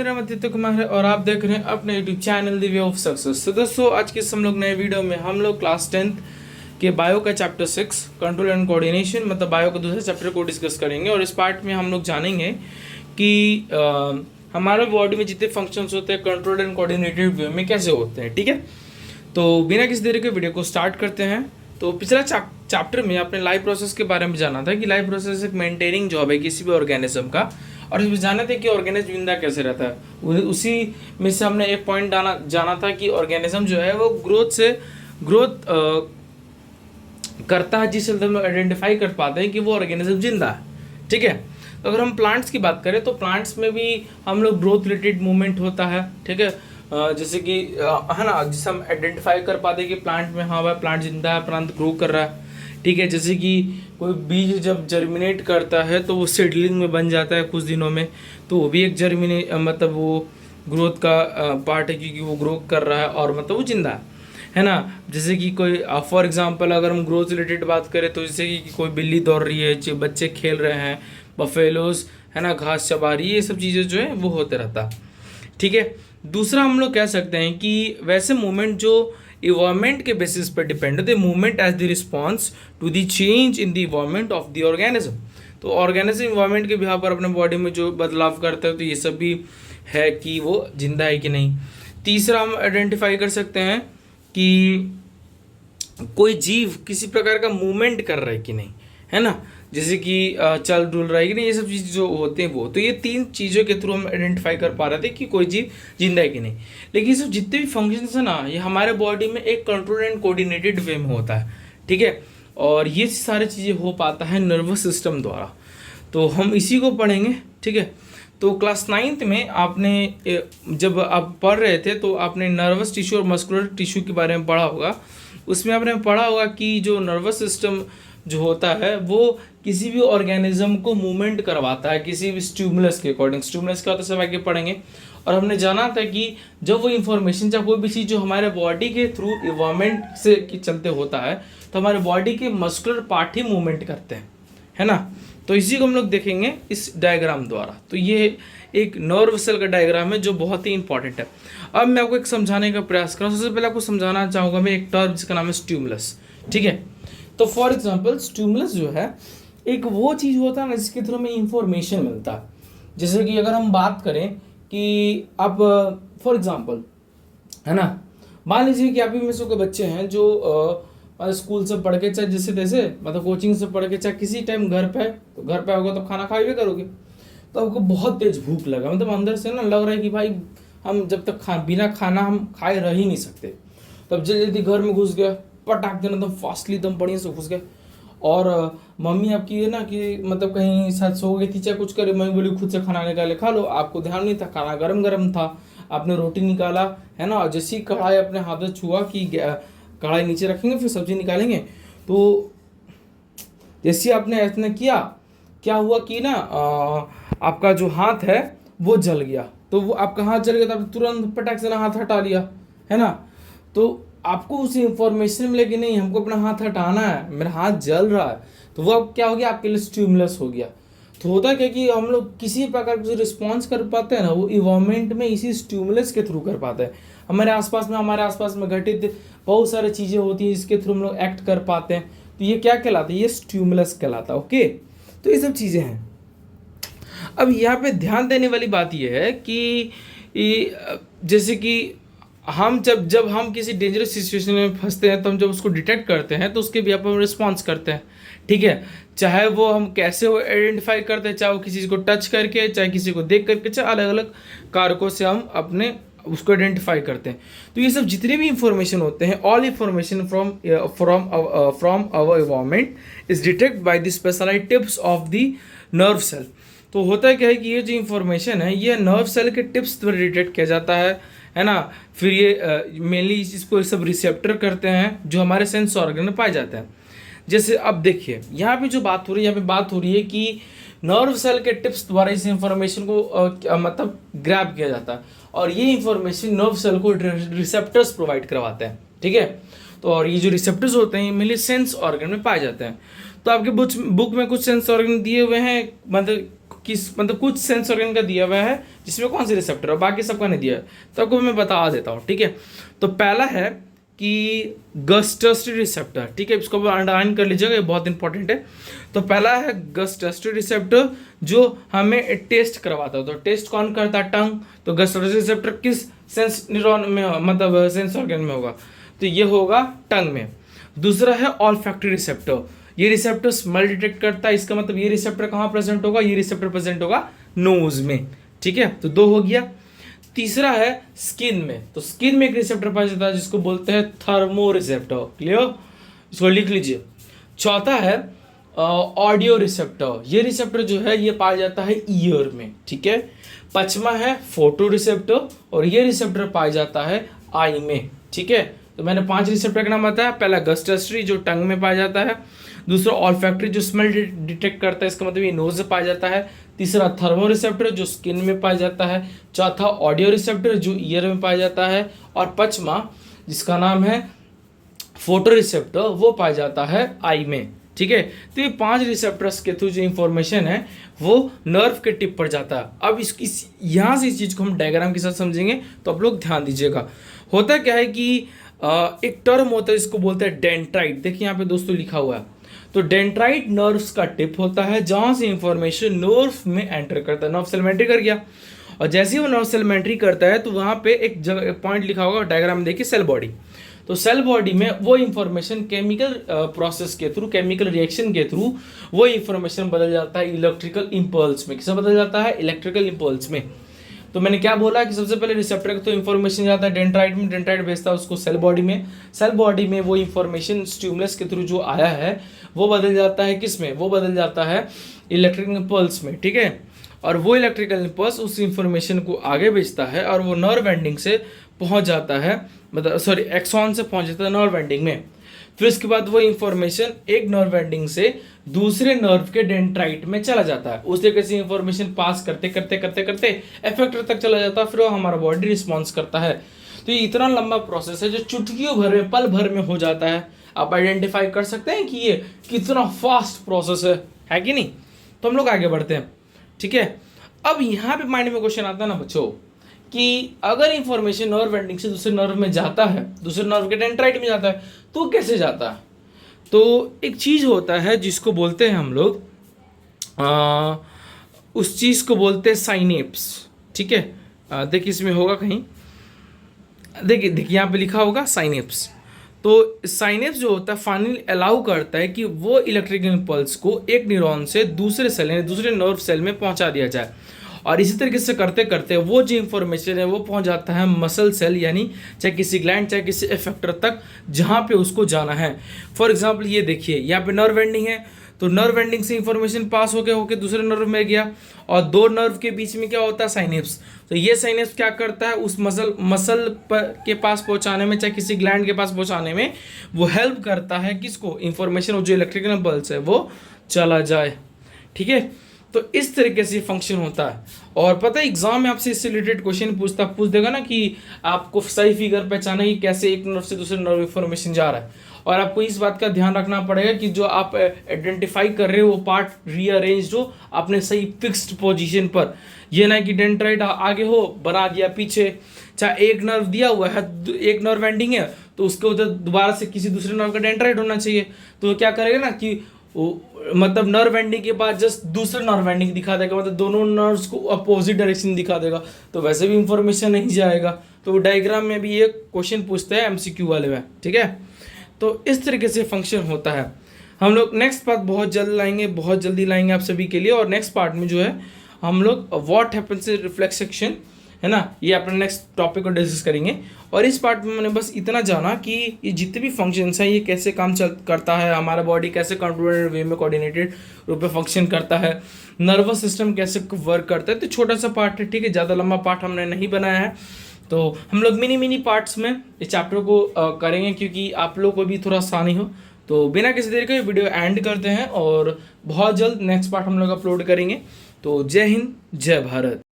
मेरा नाम आदित्य कुमार है और आप देख रहे हैं अपने YouTube channel the way of success. तो दोस्तों, आज के हम लोग नए वीडियो में हम लोग क्लास 10th के बायो का चैप्टर 6 कंट्रोल एंड कोऑर्डिनेशन मतलब बायो का दूसरे चैप्टर को डिस्कस करेंगे। और इस पार्ट में हम लोग जानेंगे कि हमारे बॉडी में जितने फंक्शंस होते हैं कंट्रोल एंड कोऑर्डिनेटेड वे में कैसे होते हैं। ठीक है, तो बिना किसी देरी के वीडियो को स्टार्ट करते हैं। तो पिछला चैप्टर में आपने लाइफ प्रोसेस के बारे में जाना था कि लाइफ प्रोसेस एक मेंटेनिंग जॉब है किसी भी ऑर्गेनिज्म का, और इसमें जाना था कि ऑर्गेनिज्म जिंदा कैसे रहता है। उसी में से हमने एक पॉइंट जाना था कि ऑर्गेनिज्म जो है वो ग्रोथ करता है, जिससे हम आइडेंटिफाई कर पाते हैं कि वो ऑर्गेनिज्म जिंदा है। ठीक है, तो अगर हम प्लांट्स की बात करें तो प्लांट्स में भी हम लोग ग्रोथ रिलेटेड मूवमेंट होता है। ठीक है, जैसे कि है ना, जिससे हम आइडेंटिफाई कर पाते हैं कि प्लांट में हाँ भाई प्लांट जिंदा है, प्लांट ग्रो कर रहा है। ठीक है, जैसे कि कोई बीज जब जर्मिनेट करता है तो वो सीडलिंग में बन जाता है कुछ दिनों में, तो वो भी एक मतलब वो ग्रोथ का पार्ट है क्योंकि वो ग्रो कर रहा है और मतलब वो जिंदा है ना। जैसे कि कोई फॉर एग्जांपल अगर हम ग्रोथ रिलेटेड बात करें तो जैसे कि कोई बिल्ली दौड़ रही है, जो बच्चे खेल रहे हैं, बफेलोज है ना घास चबा रही है, ये सब चीज़ें जो है वो होते रहता। ठीक है, दूसरा हम लोग कह सकते हैं कि वैसे मूवमेंट जो इन्वायरमेंट के बेसिस पर डिपेंड होते हैं, movement as the response to the change in the environment of the organism. तो ऑर्गेनिज्म इन्वायरमेंट के बिहार पर अपने बॉडी में जो बदलाव करता है तो ये सब भी है कि वो जिंदा है कि नहीं। तीसरा हम आइडेंटिफाई कर सकते हैं कि कोई जीव किसी प्रकार का मूवमेंट कर रहा है कि नहीं, है ना, जैसे कि चल डुल रहा है कि नहीं, ये सब चीज़ जो होते हैं वो, तो ये तीन चीज़ों के थ्रू हम आइडेंटिफाई कर पा रहे थे कि कोई जीव जिंदा है कि नहीं। लेकिन सब जितने भी फंक्शंस है ना, ये हमारे बॉडी में एक कंट्रोल एंड कोऑर्डिनेटेड वे में होता है। ठीक है, और ये सारी चीज़ें हो पाता है नर्वस सिस्टम द्वारा, तो हम इसी को पढ़ेंगे। ठीक है, तो क्लास 9th में आपने जब आप पढ़ रहे थे तो आपने नर्वस टिश्यू और मस्कुलर टिश्यू के बारे में पढ़ा होगा। उसमें आपने पढ़ा होगा कि जो नर्वस सिस्टम जो होता है वो किसी भी ऑर्गेनिज्म को मूवमेंट करवाता है किसी भी स्टिमुलस के अकॉर्डिंग। स्टिमुलस क्या होता है सब आगे पढ़ेंगे। और हमने जाना था कि जब वो इन्फॉर्मेशन चाहे कोई भी चीज़ जो हमारे बॉडी के थ्रू इन्वायरमेंट से के चलते होता है तो हमारे बॉडी के मस्कुलर पार्ट ही मूवमेंट करते हैं, है ना। तो इसी को हम लोग देखेंगे इस डायग्राम द्वारा। तो ये एक नर्व सेल का डायग्राम है जो बहुत ही इंपॉर्टेंट है। अब मैं आपको एक समझाने का प्रयास करूँ। सबसे पहले आपको समझाना चाहूँगा मैं एक टर्म जिसका नाम है स्टिमुलस। ठीक है, तो फॉर एग्जाम्पल स्टिमुलस जो है एक वो चीज़ होता है ना जिसके थ्रू हमें इंफॉर्मेशन मिलता है। जैसे कि अगर हम बात करें कि आप फॉर एग्जाम्पल है ना, मान लीजिए कि आप ही में से कोई बच्चे हैं जो स्कूल से पढ़ के चाहे जैसे तैसे मतलब कोचिंग से पढ़ के चाहे किसी टाइम घर पे, तो घर पे होगा तो खाना खा भी करोगे, तो आपको बहुत तेज भूख लगा, मतलब अंदर से ना लग रहा है कि भाई हम जब तक बिना खाना हम खाए रह ही नहीं सकते। तब जल्दी जल्दी घर में घुस गया, पटाख देना एकदम फास्टली एकदम बढ़िया से घुस गए, और मम्मी आपकी है ना कि मतलब कहीं साथ सो गई थी चाहे कुछ करे, मम्मी बोली खुद से खाना निकाले खा लो, आपको ध्यान नहीं था, खाना गरम गरम था, आपने रोटी निकाला है ना, और जैसे ही कढ़ाई अपने हाथ से छुआ कि कढ़ाई नीचे रखेंगे फिर सब्जी निकालेंगे, तो जैसे आपने ऐसा किया क्या हुआ कि ना आपका जो हाथ है वो जल गया। तो वो आपका हाथ जल गया तो आपने तुरंत पटाख से ना हाथ हटा लिया, है ना। तो आपको उसे इंफॉर्मेशन मिले कि नहीं हमको अपना हाथ हटाना है, मेरा हाथ जल रहा है, तो वो अब क्या हो गया आपके लिए स्टिमुलस हो गया। तो होता क्या कि हम लोग किसी प्रकार का जो रिस्पॉन्स कर पाते हैं ना वो इन्वायरमेंट में इसी स्टिमुलस के थ्रू कर पाते हैं। हमारे आसपास में घटित बहुत सारी चीज़ें होती हैं जिसके थ्रू हम लोग एक्ट कर पाते हैं, तो ये क्या कहलाता है, ये स्टिमुलस कहलाता है। ओके, तो ये सब चीज़ें हैं। अब यहाँ पे ध्यान देने वाली बात यह है कि जैसे कि हम जब हम किसी डेंजरस सिचुएशन में फंसते हैं तो हम जब उसको डिटेक्ट करते हैं तो उसके भी हम रिस्पॉन्स करते हैं। ठीक है, चाहे वो हम कैसे वो आइडेंटिफाई करते हैं, चाहे वो किसी को टच करके, चाहे किसी को देख करके, चाहे अलग अलग कारकों से हम अपने उसको आइडेंटिफाई करते हैं। तो ये सब जितने भी इंफॉर्मेशन होते हैं, all information from our environment is detect by the specialised tips of the nerve cell. तो होता क्या है कि ये जो इंफॉर्मेशन है ये नर्व सेल के टिप्स द्वारा डिटेक्ट किया जाता है ना। फिर ये मेनली इसको सब रिसेप्टर करते हैं जो हमारे सेंस ऑर्गन में पाए जाते हैं। जैसे अब देखिए यहाँ पे जो बात हो रही है, यहाँ पे बात हो रही है कि नर्व सेल के टिप्स द्वारा इस इंफॉर्मेशन को मतलब ग्रैब किया जाता है, और ये इंफॉर्मेशन नर्व सेल को रिसेप्टर्स प्रोवाइड करवाते हैं। ठीक है, तो और ये जो रिसेप्टर्स होते हैं ये मेनली सेंस ऑर्गन में पाए जाते हैं। तो आपके बुक में कुछ सेंस ऑर्गन दिए हुए हैं, मतलब किस मतलब कुछ सेंस ऑर्गन का दिया हुआ है जिसमें कौन से रिसेप्टर है, बाकी सबका नहीं दिया है, तो आपको मैं बता देता हूँ, ठीक है। तो पहला है कि गस्टोस्टी रिसेप्टर, ठीक है, इसको अंडरलाइन कर लीजिएगा, ये बहुत इंपॉर्टेंट है। तो पहला है गस्टोस्टी रिसेप्टर जो हमें टेस्ट करवाता है। तो टेस्ट कौन करता है? टंग। तो गस्टोस्टी रिसेप्टर किस सेंस न्यूरॉन में मतलब सेंस ऑर्गन में होगा? तो ये होगा टंग में। दूसरा है ऑल्फैक्टरी रिसेप्टर, ये रिसेप्टर स्मेल डिटेक्ट करता है, इसका मतलब ये रिसेप्टर कहाँ प्रेजेंट होगा? ये रिसेप्टर प्रेजेंट होगा नोज में, ठीक है। तो 2 हो गया। तीसरा है स्किन में, तो स्किन में एक रिसेप्टर पाया जाता है जिसको बोलते हैं थर्मो रिसेप्टर, क्लियर, इसको लिख लीजिए। चौथा है ऑडियो रिसेप्टर, ये रिसेप्टर जो है ये पाया जाता है ईयर में, ठीक है। पांचवा है फोटो रिसेप्टर और ये रिसेप्टर पाया जाता है आई में, ठीक है। तो मैंने 5 रिसेप्टर का नाम बताया। पहला गस्टोस्टी जो टंग में पाया जाता है, दूसरा ऑल्फैक्टरी जो स्मेल डिटेक्ट करता है, इसका मतलब ये नोज से पाया जाता है। तीसरा थर्मो रिसेप्टर जो स्किन में पाया जाता है। चौथा ऑडियो रिसेप्टर जो ईयर में पाया जाता है। और पांचवा जिसका नाम है फोटो रिसेप्टर वो पाया जाता है आई में, ठीक है। तो ये 5 रिसेप्टर्स के थ्रू जो इंफॉर्मेशन है वो नर्व के टिप पर जाता है। अब यहाँ से इस चीज़ को हम डायग्राम के साथ समझेंगे, तो आप लोग ध्यान दीजिएगा। होता क्या है कि एक टर्म होता है जिसको बोलते हैं डेंड्राइट, देखिए यहाँ पे दोस्तों लिखा हुआ है। तो डेंड्राइट नर्व्स का टिप होता है जहाँ से इंफॉर्मेशन नर्व में एंटर करता है। नर्व सेल में एंट्री कर गया, और जैसे ही वो नर्व सेल में एंट्री करता है तो वहाँ पे एक जगह पॉइंट लिखा होगा, डायग्राम में देखिए, सेल बॉडी। तो सेल बॉडी में वो इंफॉर्मेशन केमिकल प्रोसेस के थ्रू, केमिकल रिएक्शन के थ्रू वो इंफॉर्मेशन बदल जाता है इलेक्ट्रिकल इंपल्स में। किसमें बदल जाता है? इलेक्ट्रिकल इंपल्स में। तो मैंने क्या बोला कि सबसे पहले रिसेप्टर को तो इन्फॉर्मेशन जाता है डेंड्राइट में, डेंड्राइट भेजता है उसको सेल बॉडी में, सेल बॉडी में वो इन्फॉर्मेशन स्टिमुलस के थ्रू जो आया है वो बदल जाता है किस में? वो बदल जाता है इलेक्ट्रिकल इंपल्स में, ठीक है। और वो इलेक्ट्रिकल इंपल्स उस इंफॉर्मेशन को आगे भेजता है और वो नर्व एंडिंग से पहुंच जाता है, मतलब सॉरी एक्सॉन से पहुंच जाता है नर्व एंडिंग में। फिर उसके बाद वो इंफॉर्मेशन एक नर्व एंडिंग से दूसरे नर्व के डेंड्राइट में चला जाता है। उस तरीके से इंफॉर्मेशन पास करते करते करते करते इफेक्टर तक चला जाता है, फिर वो हमारा बॉडी रिस्पॉन्स करता है। तो ये इतना लंबा प्रोसेस है जो चुटकियों भर में, पल भर में हो जाता है। आप आइडेंटिफाई कर सकते हैं कि ये कितना फास्ट प्रोसेस है कि नहीं। तो हम लोग आगे बढ़ते हैं, ठीक है। अब यहाँ पे माइंड में क्वेश्चन आता है ना बच्चों कि अगर इंफॉर्मेशन नर्व एंडिंग से दूसरे नर्व में जाता है, दूसरे नर्व के डेंड्राइट में जाता है, तो कैसे जाता है? तो एक चीज़ होता है जिसको बोलते हैं हम लोग उस चीज़ को बोलते हैं साइनेप्स, ठीक है। देखिए इसमें होगा कहीं, देखिए यहाँ पे लिखा होगा साइनेप्स। तो साइनेप्स जो होता है फाइनली अलाउ करता है कि वो इलेक्ट्रिकल इम्पल्स को एक न्यूरॉन से दूसरे सेल यानी दूसरे नर्व सेल में पहुंचा दिया जाए। और इसी तरीके से करते करते वो जो इंफॉर्मेशन है वो पहुंच जाता है मसल सेल यानी चाहे किसी ग्लैंड चाहे किसी इफेक्टर तक जहाँ पे उसको जाना है। फॉर एग्जांपल ये देखिए यहाँ पे नर्व एंडिंग है, तो नर्व एंडिंग से इंफॉर्मेशन पास होके दूसरे नर्व में गया, और 2 नर्व के बीच में क्या होता है? साइनेप्स। तो ये साइनेप्स क्या करता है? उस मसल के पास पहुंचाने में चाहे किसी ग्लैंड के पास पहुंचाने में वो हेल्प करता है किसको? इंफॉर्मेशन जो इलेक्ट्रिकल इम्पल्स है वो चला जाए, ठीक है। तो इस तरीके से फंक्शन होता है। और पता है एग्जाम में आपसे इससे रिलेटेड क्वेश्चन पूछ देगा ना कि आपको सही फिगर पहचाना कि कैसे एक नर्व से दूसरे नर्व इंफॉर्मेशन जा रहा है। और आपको इस बात का ध्यान रखना पड़ेगा कि जो आप आइडेंटिफाई कर रहे हो वो पार्ट रीअरेंज हो अपने सही फिक्स्ड पोजीशन पर। ये ना कि डेंड्राइट आगे हो बना दिया पीछे, चाहे एक नर्व दिया हुआ है, एक नर्व एंडिंग है तो उसके उधर दोबारा से किसी दूसरे नर्व का डेंड्राइट होना चाहिए। तो क्या करेगा ना कि मतलब नर्व एंडिंग के बाद जस्ट दूसरा नर्व एंडिंग दिखा देगा, मतलब दोनों नर्व्स को अपोजिट डायरेक्शन दिखा देगा, तो वैसे भी इंफॉर्मेशन नहीं जाएगा। तो डायग्राम में भी ये क्वेश्चन पूछते हैं एमसीक्यू वाले में, ठीक है। तो इस तरीके से फंक्शन होता है। हम लोग नेक्स्ट पार्ट बहुत जल्द लाएंगे, बहुत जल्दी लाएंगे आप सभी के लिए। और नेक्स्ट पार्ट में जो है हम लोग what happens in reflex section है ना, ये अपने नेक्स्ट टॉपिक को डिस्कस करेंगे। और इस पार्ट में मैंने बस इतना जाना कि ये जितने भी फंक्शंस हैं ये कैसे काम करता है, हमारा बॉडी कैसे कंट्रोल्ड वे में कोऑर्डिनेटेड रूप में फंक्शन करता है, नर्वस सिस्टम कैसे वर्क करता है। तो छोटा सा पार्ट है, ठीक है, ज़्यादा लंबा पार्ट हमने नहीं बनाया है। तो हम लोग मिनी पार्ट्स में इस चैप्टर को करेंगे क्योंकि आप लोग को भी थोड़ा आसानी हो। तो बिना किसी देर के वीडियो एंड करते हैं और बहुत जल्द नेक्स्ट पार्ट हम लोग अपलोड करेंगे। तो जय हिंद, जय भारत।